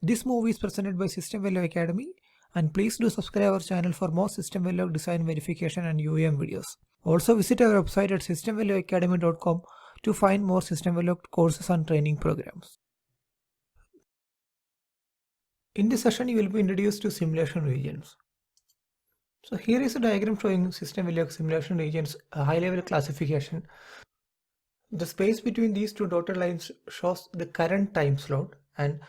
This movie is presented by System Verilog Academy, and please do subscribe our channel for more System Verilog design verification and UEM videos. Also visit our website at systemverilogacademy.com to find more System Verilog courses and training programs. In this session, you will be introduced to simulation regions. So here is a diagram showing System Verilog simulation regions, a high-level classification. The space between these two dotted lines shows the current time slot, and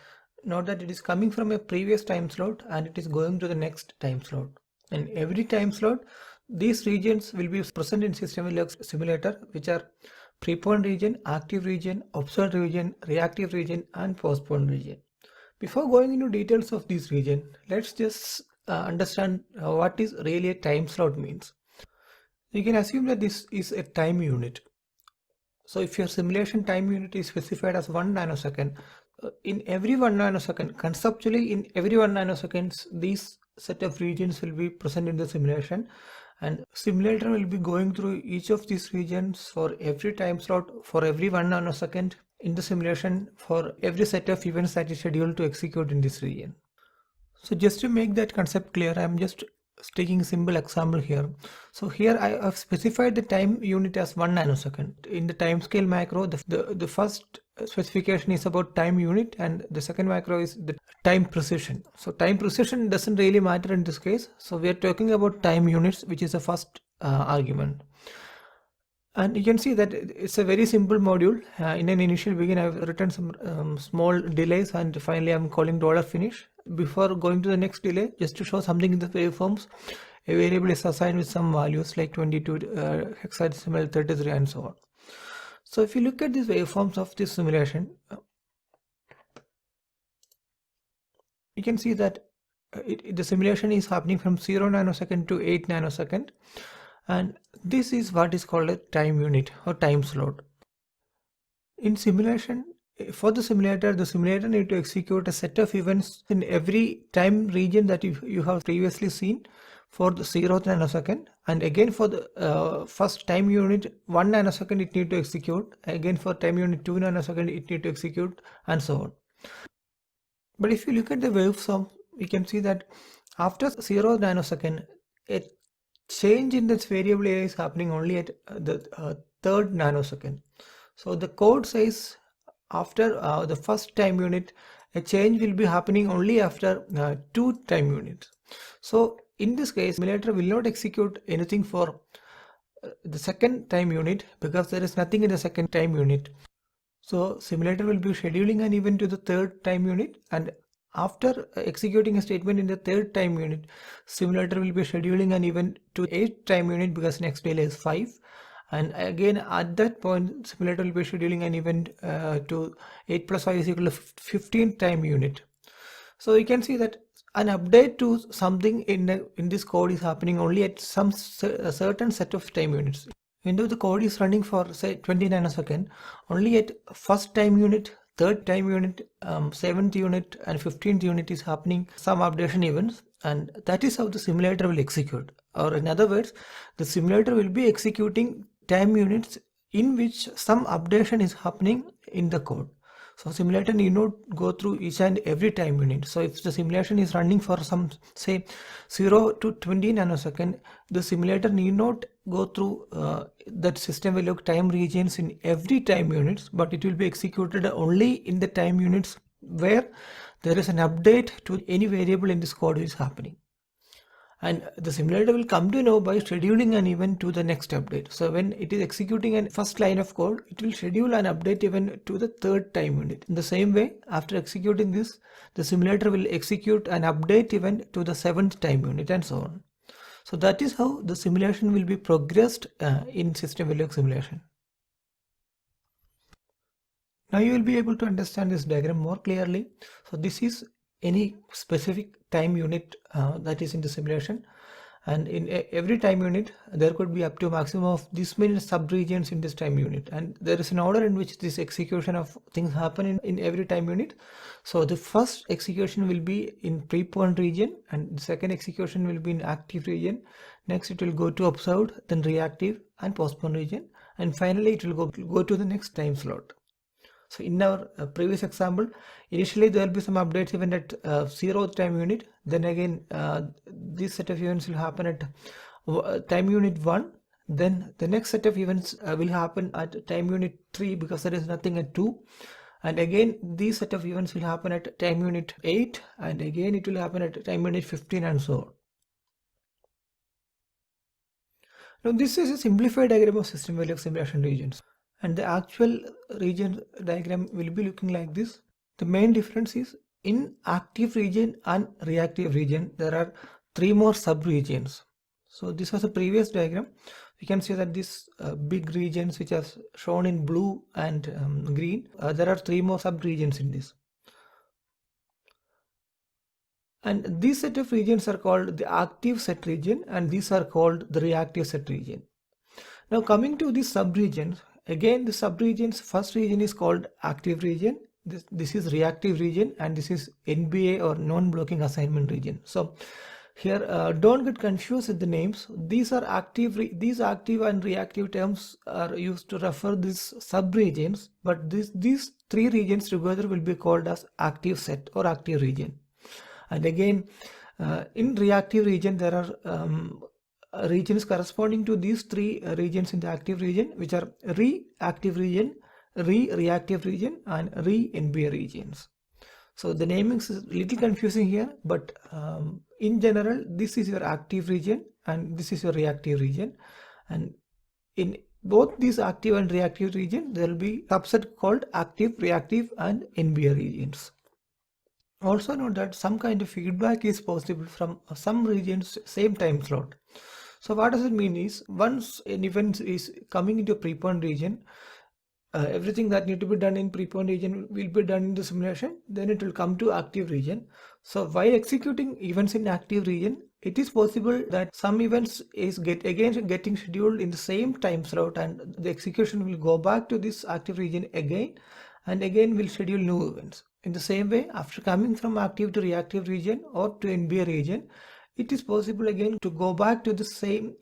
note that it is coming from a previous time slot and it is going to the next time slot. And every time slot, these regions will be present in System Verilog simulator, which are preponed region, active region, observed region, reactive region, and postponed region. Before going into details of this region, let's just understand what is really a time slot means. You can assume that this is a time unit. So if your simulation time unit is specified as 1 nanosecond, in every 1 nanosecond, conceptually in every 1 nanoseconds, these set of regions will be present in the simulation, and simulator will be going through each of these regions for every time slot for every 1 nanosecond in the simulation for every set of events that is scheduled to execute in this region. So just to make that concept clear, I am just taking a simple example here. So here I have specified the time unit as 1 nanosecond. In the timescale macro, the first specification is about time unit, and the second macro is the time precision. So time precision doesn't really matter in this case. So we are talking about time units, which is the first argument. And you can see that it's a very simple module. In an initial begin, I've written some small delays, and finally I'm calling $finish. Before going to the next delay, just to show something in the waveforms, a variable is assigned with some values like 22, hexadecimal, 33, and so on. So if you look at these waveforms of this simulation, you can see that the simulation is happening from 0 nanosecond to 8 nanosecond. And this is what is called a time unit or time slot. In simulation, for the simulator need to execute a set of events in every time region that you have previously seen for the 0th nanosecond, and again for the first time unit 1 nanosecond it need to execute, again for time unit 2 nanosecond it need to execute, and so on. But if you look at the waveform, you can see that after 0 nanosecond, a change in this variable A is happening only at the 3rd nanosecond. So the code says after the first time unit, a change will be happening only after 2 time units. So in this case, simulator will not execute anything for the second time unit because there is nothing in the second time unit. So simulator will be scheduling an event to the 3rd time unit, and after executing a statement in the 3rd time unit, simulator will be scheduling an event to 8th time unit because next delay is 5. And again at that point, simulator will be scheduling an event to 8 plus 5 is equal to 15th time unit. So you can see that an update to something in this code is happening only at a certain set of time units. Even though the code is running for say 20 nanosecond, only at first time unit, 3rd time unit, 7th unit, and 15th unit is happening some updation events, and that is how the simulator will execute. Or in other words, the simulator will be executing time units in which some updation is happening in the code. So simulator need not go through each and every time unit. So if the simulation is running for some say 0 to 20 nanosecond, the simulator need not go through that System Verilog time regions in every time units, but it will be executed only in the time units where there is an update to any variable in this code is happening. And the simulator will come to know by scheduling an event to the next update. So when it is executing a first line of code, it will schedule an update event to the 3rd time unit. In the same way, after executing this, the simulator will execute an update event to the 7th time unit, and so on. So that is how the simulation will be progressed in System Verilog simulation. Now you will be able to understand this diagram more clearly. So this is any specific time unit that is in the simulation, and in every time unit there could be up to a maximum of this many subregions in this time unit, and there is an order in which this execution of things happen in every time unit. So the first execution will be in preponed region, and the second execution will be in active region. Next it will go to observed, then reactive and postponed region, and finally it will go to the next time slot. So in our previous example, initially there will be some updates event at 0th time unit. Then again, this set of events will happen at time unit 1. Then the next set of events will happen at time unit 3 because there is nothing at 2. And again, these set of events will happen at time unit 8. And again, it will happen at time unit 15 and so on. Now this is a simplified diagram of system value of simulation regions, and the actual region diagram will be looking like this. The main difference is in active region and reactive region there are 3 more sub-regions. So this was a previous diagram. You can see that these big regions which are shown in blue and green, there are 3 more sub-regions in this. And these set of regions are called the active set region, and these are called the reactive set region. Now coming to the sub-regions, again the sub-regions, first region is called active region, this is reactive region, and this is NBA or non-blocking assignment region. So here don't get confused with the names. These are active, these active and reactive terms are used to refer these sub-regions, but these 3 regions together will be called as active set or active region. And again, in reactive region, there are regions corresponding to these 3 regions in the active region, which are reactive region, reactive region, and NBA regions. So the naming is a little confusing here, but in general, this is your active region and this is your reactive region. And in both these active and reactive region, there will be subset called active, reactive, and NBA regions. Also note that some kind of feedback is possible from some regions same time slot. So what does it mean is, once an event is coming into a preponed region, everything that need to be done in preponed region will be done in the simulation, then it will come to active region. So while executing events in active region, it is possible that some events is getting scheduled in the same time slot, and the execution will go back to this active region again and again will schedule new events. In the same way, after coming from active to reactive region or to NBA region, it is possible again to go back to the same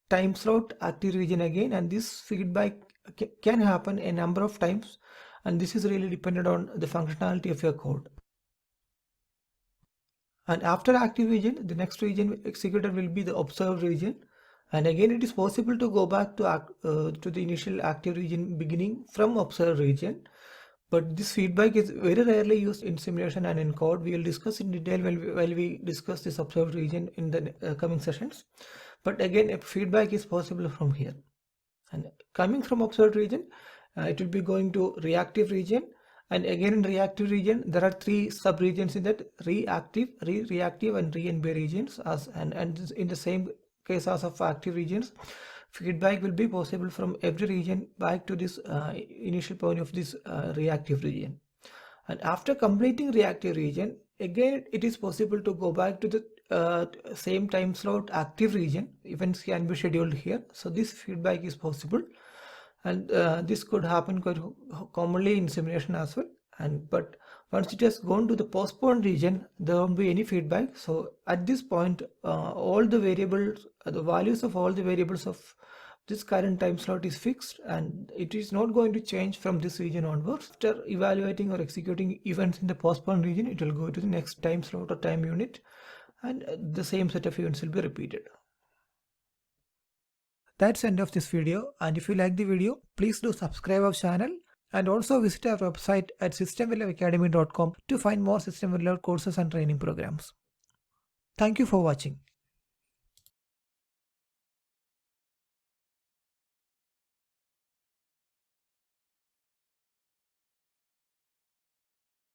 time slot active region again, and this feedback can happen a number of times, and this is really dependent on the functionality of your code. And after active region, the next region executed will be the observed region, and again it is possible to go back to the initial active region beginning from observed region. But this feedback is very rarely used in simulation and in code. We will discuss in detail while we discuss this observed region in the coming sessions. But again, a feedback is possible from here. And coming from observed region, it will be going to reactive region. And again in reactive region, there are 3 sub-regions in that: reactive, reactive, and re-NBA regions. And in the same case as of active regions, feedback will be possible from every region back to this initial point of this reactive region. And after completing reactive region, again it is possible to go back to the same time slot active region. Events can be scheduled here, so this feedback is possible, and this could happen quite commonly in simulation as well. But once it has gone to the postponed region, there won't be any feedback. So at this point, all the variables, the values of all the variables of this current time slot is fixed, and it is not going to change from this region onwards. After evaluating or executing events in the postponed region, it will go to the next time slot or time unit, and the same set of events will be repeated. That's the end of this video, and if you like the video, please do subscribe our channel, and also visit our website at systemvalue-academy.com to find more system value courses and training programs. Thank you for watching.